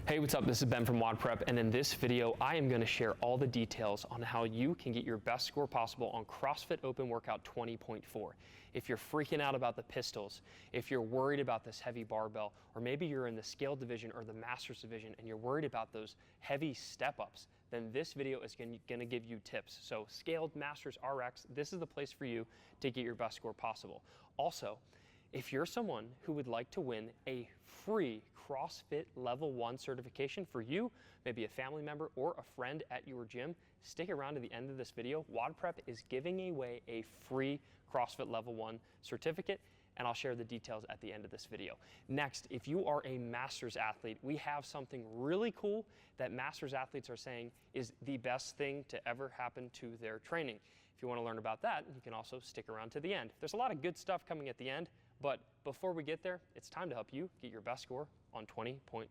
Hey, what's up? This is Ben from WODprep, and in this video, I am going to share all the details on how you can get your best score possible on CrossFit Open Workout 20.4. If you're freaking out about the pistols, if you're worried about this heavy barbell, or maybe you're in the scaled division or the masters division and you're worried about those heavy step-ups, then this video is going to give you tips. So scaled, masters, RX, this is the place for you to get your best score possible. Also, if you're someone who would like to win a free CrossFit Level 1 certification for you, maybe a family member or a friend at your gym, stick around to the end of this video. WODprep is giving away a free CrossFit Level 1 certificate, and I'll share the details at the end of this video. Next, if you are a masters athlete, we have something really cool that masters athletes are saying is the best thing to ever happen to their training. If you want to learn about that, you can also stick around to the end. There's a lot of good stuff coming at the end, but before we get there, it's time to help you get your best score on 20.4.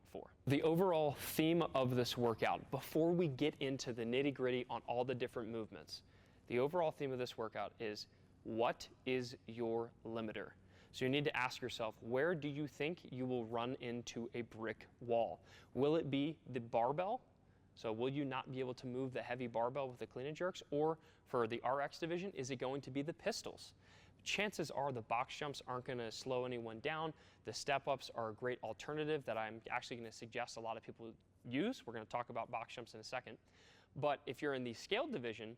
The overall theme of this workout, before we get into the nitty-gritty on all the different movements, the overall theme of this workout is, what is your limiter? So you need to ask yourself, where do you think you will run into a brick wall? Will it be the barbell? So will you not be able to move the heavy barbell with the clean and jerks? Or for the RX division, is it going to be the pistols? Chances are the box jumps aren't going to slow anyone down. The step-ups are a great alternative that I'm actually going to suggest a lot of people use. We're going to talk about box jumps in a second. But if you're in the scaled division,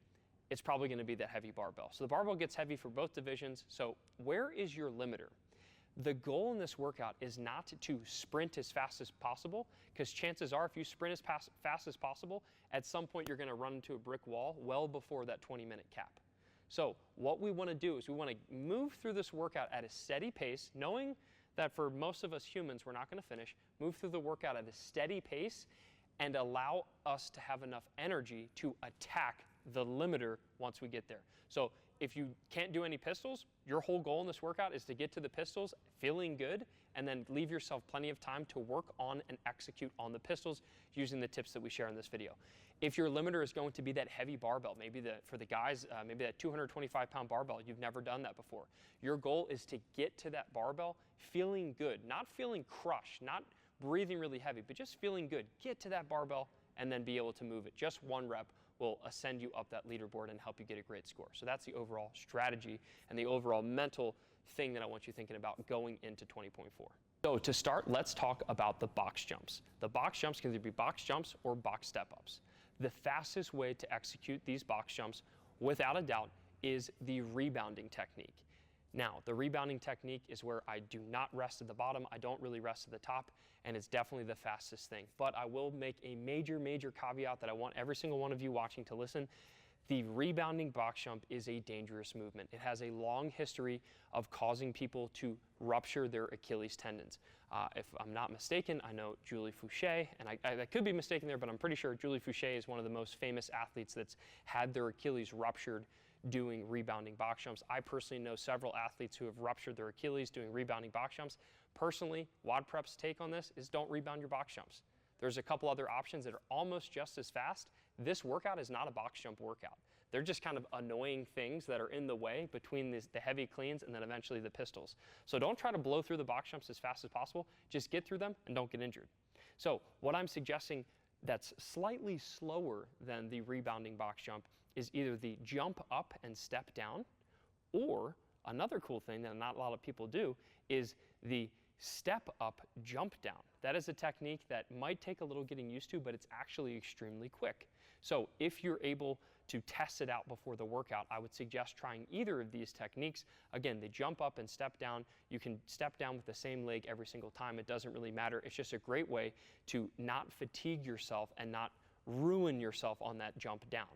it's probably going to be that heavy barbell. So the barbell gets heavy for both divisions. So where is your limiter? The goal in this workout is not to sprint as fast as possible, because chances are if you sprint as fast as possible, at some point you're going to run into a brick wall well before that 20-minute cap. So what we want to do is we want to move through this workout at a steady pace, knowing that for most of us humans, we're not going to finish. Move through the workout at a steady pace and allow us to have enough energy to attack the limiter once we get there. So if you can't do any pistols, your whole goal in this workout is to get to the pistols feeling good and then leave yourself plenty of time to work on and execute on the pistols using the tips that we share in this video. If your limiter is going to be that heavy barbell, maybe for the guys, maybe that 225-pound barbell, you've never done that before. Your goal is to get to that barbell feeling good, not feeling crushed, not breathing really heavy, but just feeling good. Get to that barbell and then be able to move it. Just one rep will ascend you up that leaderboard and help you get a great score. So that's the overall strategy and the overall mental thing that I want you thinking about going into 20.4. So to start, let's talk about the box jumps. The box jumps can either be box jumps or box step-ups. The fastest way to execute these box jumps, without a doubt, is the rebounding technique. Now, the rebounding technique is where I do not rest at the bottom, I don't really rest at the top, and it's definitely the fastest thing. But I will make a major caveat that I want every single one of you watching to listen. The rebounding box jump is a dangerous movement. It has a long history of causing people to rupture their Achilles tendons. If I'm not mistaken, I know Julie Fouché, and I could be mistaken there, but I'm pretty sure Julie Fouché is one of the most famous athletes that's had their Achilles ruptured doing rebounding box jumps. I personally know several athletes who have ruptured their Achilles doing rebounding box jumps. Personally, WODprep's take on this is don't rebound your box jumps. There's a couple other options that are almost just as fast. This workout is not a box jump workout. They're just kind of annoying things that are in the way between the heavy cleans and then eventually the pistols. So don't try to blow through the box jumps as fast as possible. Just get through them and don't get injured. So what I'm suggesting that's slightly slower than the rebounding box jump is either the jump up and step down, or another cool thing that not a lot of people do is the step up, jump down. That is a technique that might take a little getting used to, but it's actually extremely quick. So if you're able to test it out before the workout, I would suggest trying either of these techniques. Again, the jump up and step down, you can step down with the same leg every single time. It doesn't really matter. It's just a great way to not fatigue yourself and not ruin yourself on that jump down.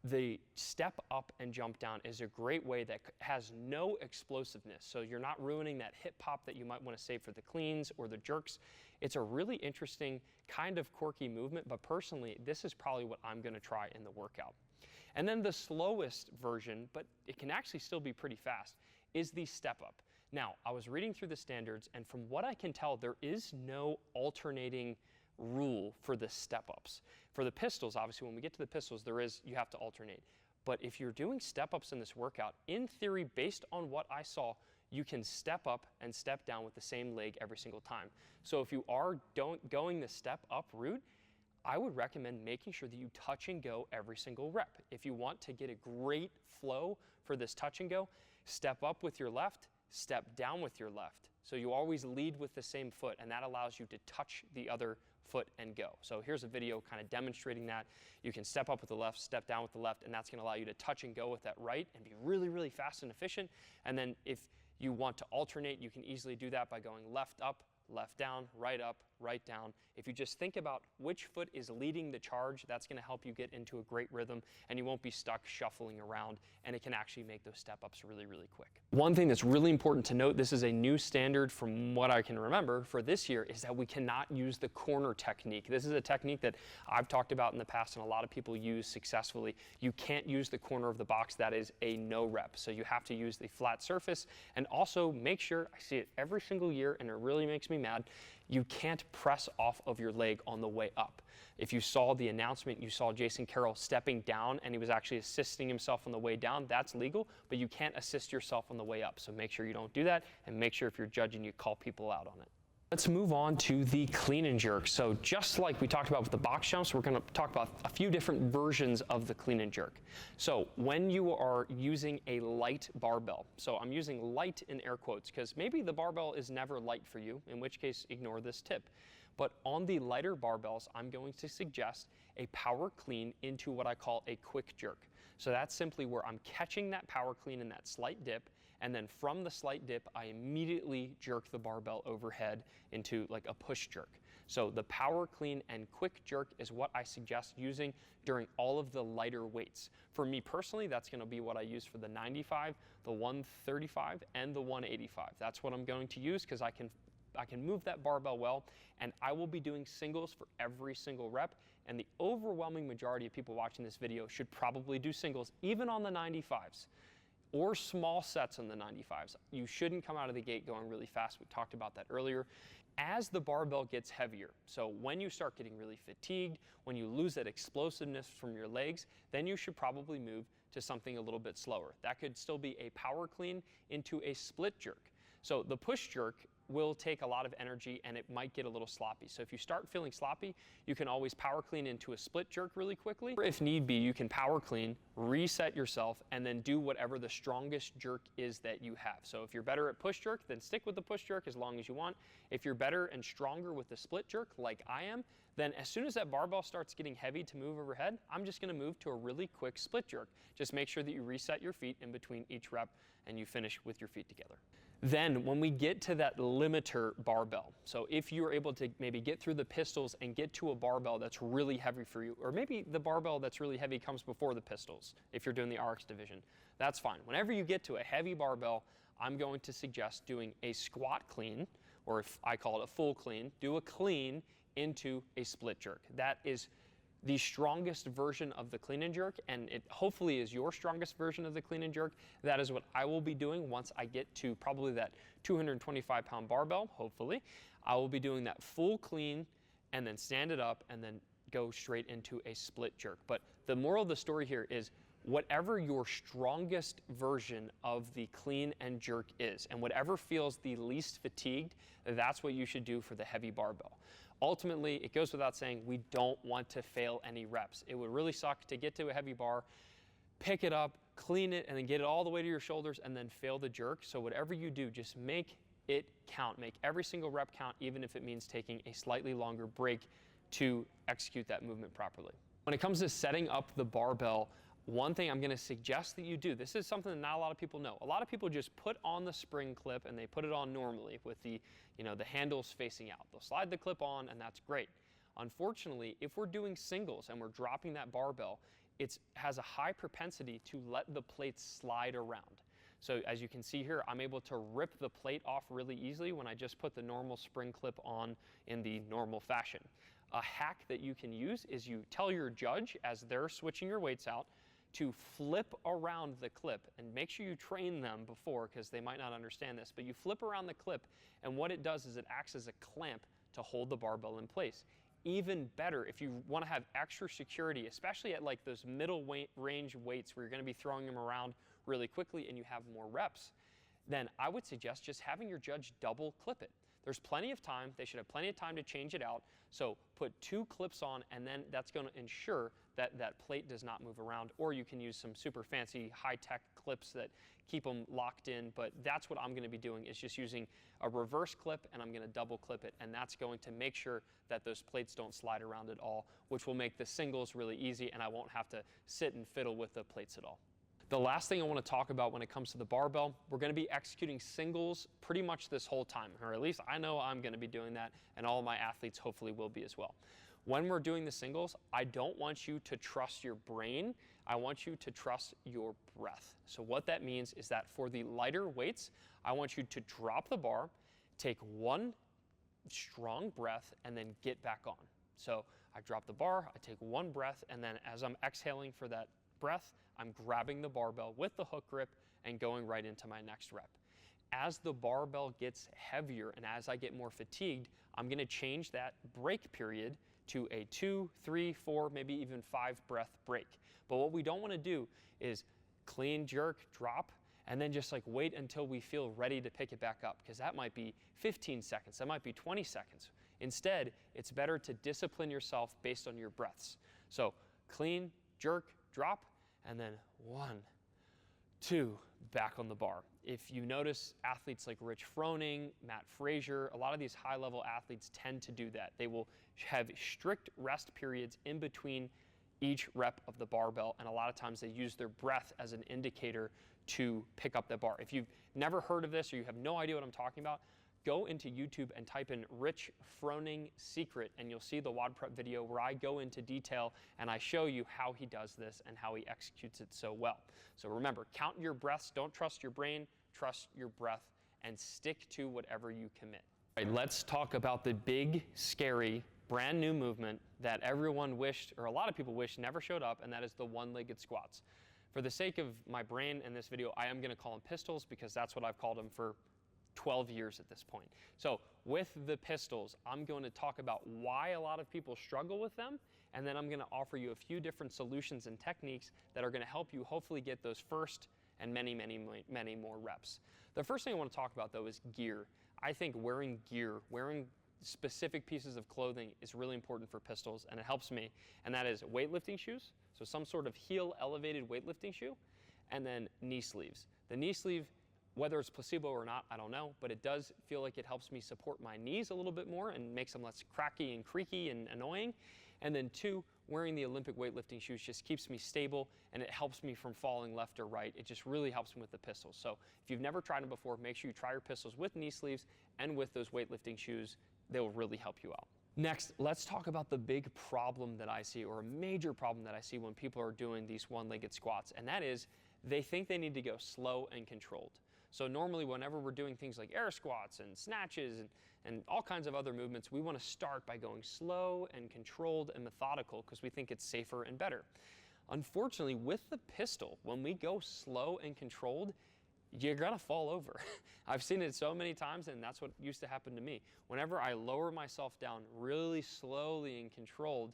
The step up and jump down is a great way that has no explosiveness. So you're not ruining that hip pop that you might want to save for the cleans or the jerks. It's a really interesting kind of quirky movement, but personally, this is probably what I'm going to try in the workout. And then the slowest version, but it can actually still be pretty fast, is the step up. Now, I was reading through the standards, and from what I can tell, there is no alternating rule for the step-ups. For the pistols, obviously, when we get to the pistols, you have to alternate. But if you're doing step-ups in this workout, in theory, based on what I saw, you can step up and step down with the same leg every single time. So if you are going the step up route, I would recommend making sure that you touch and go every single rep. If you want to get a great flow for this touch and go, step up with your left, step down with your left. So you always lead with the same foot, and that allows you to touch the other foot and go. So here's a video kind of demonstrating that. You can step up with the left, step down with the left, and that's going to allow you to touch and go with that right and be really, really fast and efficient. And then if you want to alternate, you can easily do that by going left up, left down, right up, right down. If you just think about which foot is leading the charge, that's going to help you get into a great rhythm, and you won't be stuck shuffling around, and it can actually make those step-ups really, really quick. One thing that's really important to note, this is a new standard from what I can remember for this year, is that we cannot use the corner technique. This is a technique that I've talked about in the past and a lot of people use successfully. You can't use the corner of the box. That is a no rep. So you have to use the flat surface, and also make sure, I see it every single year and it really makes me mad, you can't press off of your leg on the way up. If you saw the announcement, you saw Jason Carroll stepping down and he was actually assisting himself on the way down. That's legal, but you can't assist yourself on the way up. So make sure you don't do that, and make sure if you're judging, you call people out on it. Let's move on to the clean and jerk. So just like we talked about with the box jumps, we're going to talk about a few different versions of the clean and jerk. So when you are using a light barbell, so I'm using light in air quotes because maybe the barbell is never light for you, in which case ignore this tip. But on the lighter barbells, I'm going to suggest a power clean into what I call a quick jerk. So that's simply where I'm catching that power clean in that slight dip, and then from the slight dip, I immediately jerk the barbell overhead into like a push jerk. So the power clean and quick jerk is what I suggest using during all of the lighter weights. For me personally, that's going to be what I use for the 95, the 135, and the 185. That's what I'm going to use because I can move that barbell well, and I will be doing singles for every single rep, and the overwhelming majority of people watching this video should probably do singles, even on the 95s, or small sets on the 95s. You shouldn't come out of the gate going really fast. We talked about that earlier. As the barbell gets heavier, so when you start getting really fatigued, when you lose that explosiveness from your legs, then you should probably move to something a little bit slower. That could still be a power clean into a split jerk. So the push jerk will take a lot of energy and it might get a little sloppy. So if you start feeling sloppy, you can always power clean into a split jerk really quickly. Or if need be, you can power clean, reset yourself, and then do whatever the strongest jerk is that you have. So if you're better at push jerk, then stick with the push jerk as long as you want. If you're better and stronger with the split jerk, like I am, then as soon as that barbell starts getting heavy to move overhead, I'm just gonna move to a really quick split jerk. Just make sure that you reset your feet in between each rep and you finish with your feet together. Then when we get to that limiter barbell, so if you're able to maybe get through the pistols and get to a barbell that's really heavy for you, or maybe the barbell that's really heavy comes before the pistols, if you're doing the RX division, that's fine. Whenever you get to a heavy barbell, I'm going to suggest doing a squat clean, or if I call it a full clean, do a clean into a split jerk. That is the strongest version of the clean and jerk, and it hopefully is your strongest version of the clean and jerk. That is what I will be doing once I get to probably that 225-pound barbell, hopefully. I will be doing that full clean and then stand it up and then go straight into a split jerk. But the moral of the story here is whatever your strongest version of the clean and jerk is, and whatever feels the least fatigued, that's what you should do for the heavy barbell. Ultimately, it goes without saying, we don't want to fail any reps. It would really suck to get to a heavy bar, pick it up, clean it, and then get it all the way to your shoulders and then fail the jerk. So whatever you do, just make it count. Make every single rep count, even if it means taking a slightly longer break to execute that movement properly. When it comes to setting up the barbell, one thing I'm going to suggest that you do, this is something that not a lot of people know. A lot of people just put on the spring clip and they put it on normally with the handles facing out. They'll slide the clip on and that's great. Unfortunately, if we're doing singles and we're dropping that barbell, it has a high propensity to let the plates slide around. So as you can see here, I'm able to rip the plate off really easily when I just put the normal spring clip on in the normal fashion. A hack that you can use is you tell your judge as they're switching your weights out to flip around the clip, and make sure you train them before because they might not understand this, but you flip around the clip and what it does is it acts as a clamp to hold the barbell in place. Even better, if you want to have extra security, especially at like those middle range weights where you're going to be throwing them around really quickly and you have more reps, then I would suggest just having your judge double clip it. There's plenty of time. They should have plenty of time to change it out. So put 2 clips on, and then that's going to ensure that that plate does not move around. Or you can use some super fancy high-tech clips that keep them locked in. But that's what I'm going to be doing, is just using a reverse clip, and I'm going to double clip it. And that's going to make sure that those plates don't slide around at all, which will make the singles really easy, and I won't have to sit and fiddle with the plates at all. The last thing I want to talk about when it comes to the barbell, we're going to be executing singles pretty much this whole time, or at least I know I'm going to be doing that, and all of my athletes hopefully will be as well. When we're doing the singles, I don't want you to trust your brain. I want you to trust your breath. So what that means is that for the lighter weights, I want you to drop the bar, take 1 strong breath, and then get back on. So I drop the bar, I take 1 breath, and then as I'm exhaling for that breath, I'm grabbing the barbell with the hook grip and going right into my next rep. As the barbell gets heavier and as I get more fatigued, I'm going to change that break period to a 2, 3, 4, maybe even 5 breath break. But what we don't want to do is clean, jerk, drop, and then just like wait until we feel ready to pick it back up, because that might be 15 seconds, that might be 20 seconds. Instead, it's better to discipline yourself based on your breaths. So clean, jerk, drop, and then 1, 2, back on the bar. If you notice athletes like Rich Froning, Matt Frazier, a lot of these high-level athletes tend to do that. They will have strict rest periods in between each rep of the barbell, and a lot of times they use their breath as an indicator to pick up the bar. If you've never heard of this or you have no idea what I'm talking about, go into YouTube and type in Rich Froning secret, and you'll see the WODprep video where I go into detail and I show you how he does this and how he executes it so well. So remember, count your breaths, don't trust your brain, trust your breath, and stick to whatever you commit. All right, let's talk about the big, scary, brand new movement that everyone wished, or a lot of people wish never showed up, and that is the one-legged squats. For the sake of my brain in this video, I am going to call them pistols because that's what I've called them for 12 years at this point. So with the pistols, I'm going to talk about why a lot of people struggle with them, and then I'm going to offer you a few different solutions and techniques that are going to help you hopefully get those first and many, many, many more reps. The first thing I want to talk about though is gear. I think wearing gear, wearing specific pieces of clothing is really important for pistols, and it helps me, and that is weightlifting shoes, so some sort of heel elevated weightlifting shoe, and then knee sleeves. The knee sleeve, whether it's placebo or not, I don't know, but it does feel like it helps me support my knees a little bit more and makes them less cracky and creaky and annoying. And then 2, wearing the Olympic weightlifting shoes just keeps me stable, and it helps me from falling left or right. It just really helps me with the pistols. So if you've never tried them before, make sure you try your pistols with knee sleeves and with those weightlifting shoes. They will really help you out. Next, let's talk about the big problem that I see, or a major problem that I see when people are doing these one-legged squats, and that is they think they need to go slow and controlled. So normally whenever we're doing things like air squats and snatches and all kinds of other movements, we want to start by going slow and controlled and methodical because we think it's safer and better. Unfortunately, with the pistol, when we go slow and controlled, you're gonna fall over. I've seen it so many times, and that's what used to happen to me. Whenever I lower myself down really slowly and controlled,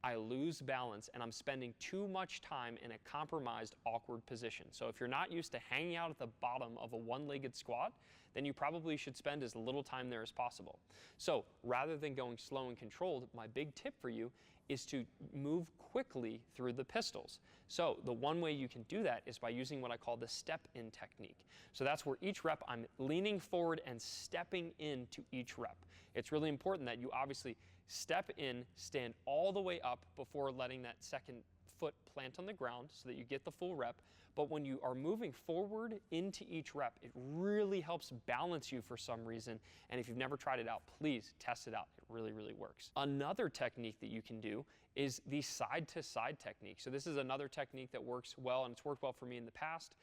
I lose balance and I'm spending too much time in a compromised, awkward position. So if you're not used to hanging out at the bottom of a one-legged squat, then you probably should spend as little time there as possible. So rather than going slow and controlled, my big tip for you is to move quickly through the pistols. So the one way you can do that is by using what I call the step-in technique. So that's where each rep I'm leaning forward and stepping into each rep. It's really important that you obviously step in, stand all the way up before letting that second foot plant on the ground so that you get the full rep. But when you are moving forward into each rep, it really helps balance you for some reason. And if you've never tried it out, please test it out. It really, really works. Another technique that you can do is the side-to-side technique. So this is another technique that works well, and it's worked well for me in the past.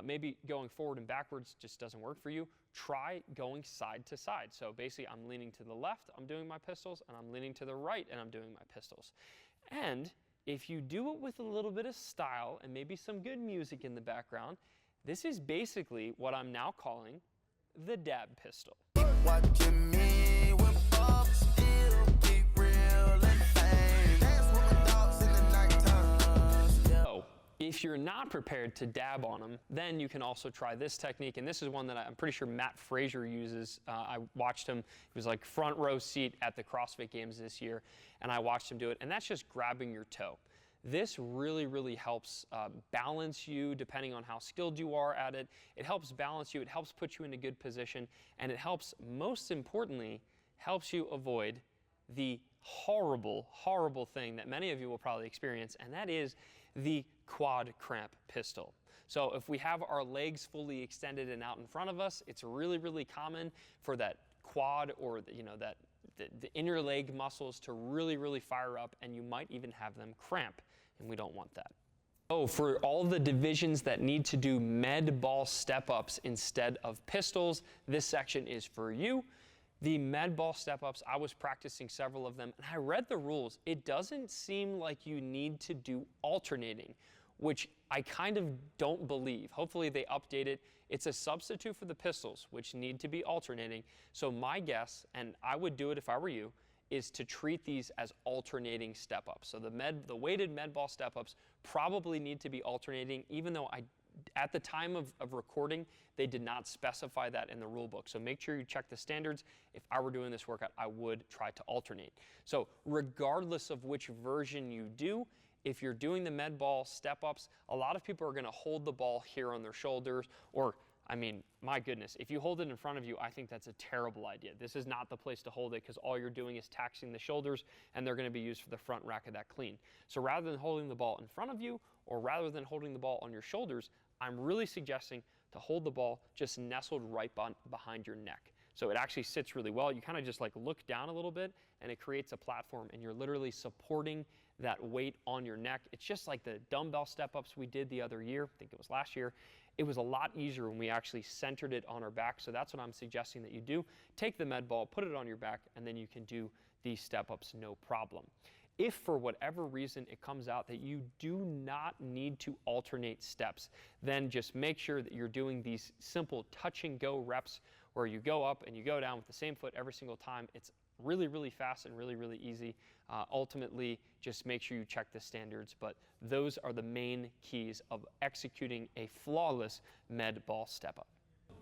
Maybe going forward and backwards just doesn't work for you. Try going side to side. So basically I'm leaning to the left, I'm doing my pistols, and I'm leaning to the right and I'm doing my pistols. And if you do it with a little bit of style and maybe some good music in the background, this is basically what I'm now calling the dab pistol. Watching me with Bob still keep real and fame. Dance with my dogs in the nighttime. So If you're not prepared to dab on them, then you can also try this technique, and this is one that I'm pretty sure Matt Frazier uses. I watched him, he was like front row seat at the CrossFit Games this year, and I watched him do it, and that's just grabbing your toe. This really, really helps balance you depending on how skilled you are at it. It helps balance you, it helps put you in a good position, and it helps, most importantly, helps you avoid the horrible, horrible thing that many of you will probably experience, and that is the quad cramp pistol. So if we have our legs fully extended and out in front of us, it's really, really common for that quad or the inner leg muscles to really, really fire up, and you might even have them cramp, and we don't want that. Oh, for all the divisions that need to do med ball step-ups instead of pistols, this section is for you. The med ball step-ups, I was practicing several of them, and I read the rules. It doesn't seem like you need to do alternating, which I kind of don't believe. Hopefully they update it. It's a substitute for the pistols, which need to be alternating. So my guess, and I would do it if I were you, is to treat these as alternating step-ups. So the weighted med ball step-ups probably need to be alternating, even though at the time of recording, they did not specify that in the rule book. So make sure you check the standards. If I were doing this workout, I would try to alternate. So regardless of which version you do, if you're doing the med ball step-ups, a lot of people are gonna hold the ball here on their shoulders, or, I mean, my goodness, if you hold it in front of you, I think that's a terrible idea. This is not the place to hold it, because all you're doing is taxing the shoulders, and they're gonna be used for the front rack of that clean. So rather than holding the ball in front of you, or rather than holding the ball on your shoulders, I'm really suggesting to hold the ball just nestled right behind your neck. So it actually sits really well. You kind of just like look down a little bit, and it creates a platform, and you're literally supporting that weight on your neck. It's just like the dumbbell step-ups we did the other year. I think it was last year. It was a lot easier when we actually centered it on our back. So that's what I'm suggesting that you do. Take the med ball, put it on your back, and then you can do these step-ups no problem. If for whatever reason it comes out that you do not need to alternate steps, then just make sure that you're doing these simple touch and go reps where you go up and you go down with the same foot every single time. It's really, really fast and really, really easy. Ultimately, just make sure you check the standards, but those are the main keys of executing a flawless med ball step-up.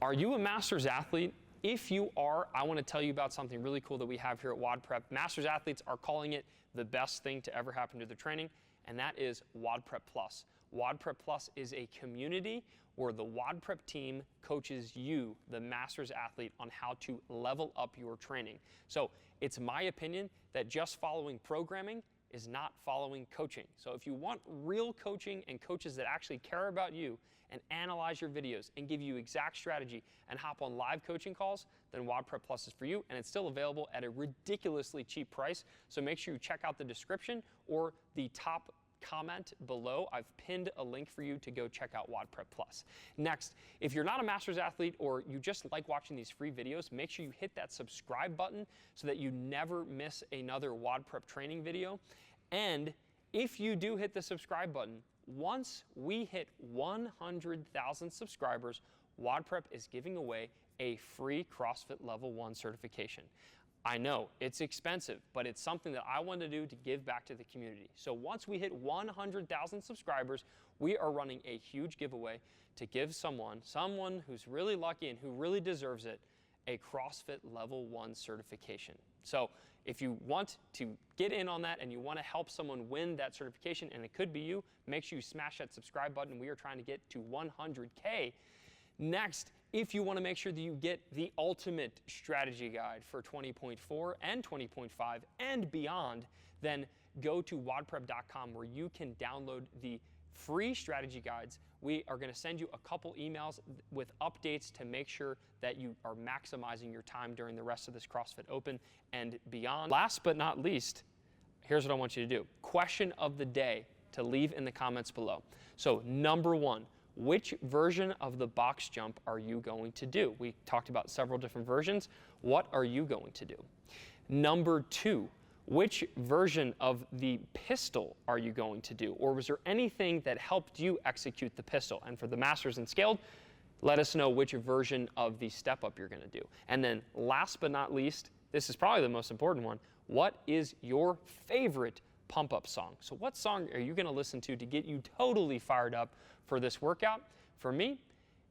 Are you a master's athlete? If you are, I want to tell you about something really cool that we have here at WODprep. Masters athletes are calling it the best thing to ever happen to their training, and that is WODprep Plus. WODprep Plus is a community where the WODprep team coaches you, the master's athlete, on how to level up your training. So it's my opinion that just following programming is not following coaching. So if you want real coaching and coaches that actually care about you and analyze your videos and give you exact strategy and hop on live coaching calls, then WODprep Plus is for you, and it's still available at a ridiculously cheap price. So make sure you check out the description or the top comment below. I've pinned a link for you to go check out WODprep Plus. Next, if you're not a master's athlete or you just like watching these free videos, make sure you hit that subscribe button so that you never miss another WODprep training video. And if you do hit the subscribe button, once we hit 100,000 subscribers, WODprep is giving away a free CrossFit Level 1 certification. I know it's expensive, but it's something that I want to do to give back to the community. So once we hit 100,000 subscribers, we are running a huge giveaway to give someone who's really lucky and who really deserves it, a CrossFit Level 1 certification. So if you want to get in on that and you want to help someone win that certification, and it could be you, make sure you smash that subscribe button. We are trying to get to 100K. Next, if you want to make sure that you get the ultimate strategy guide for 20.4 and 20.5 and beyond, then go to WODprep.com where you can download the free strategy guides. We are going to send you a couple emails with updates to make sure that you are maximizing your time during the rest of this CrossFit Open and beyond. Last but not least, here's what I want you to do. Question of the day to leave in the comments below. So number one, which version of the box jump are you going to do? We talked about several different versions. What are you going to do? Number two, which version of the pistol are you going to do? Or was there anything that helped you execute the pistol? And for the masters and scaled, let us know which version of the step up you're going to do. And then last but not least, this is probably the most important one, what is your favorite pump-up song. So what song are you going to listen to get you totally fired up for this workout? For me,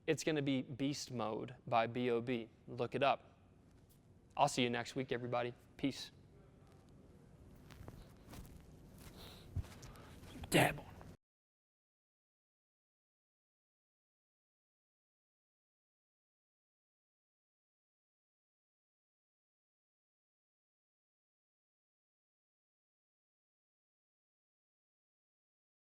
it's going to be Beast Mode by B.O.B. Look it up. I'll see you next week, everybody. Peace. Dab.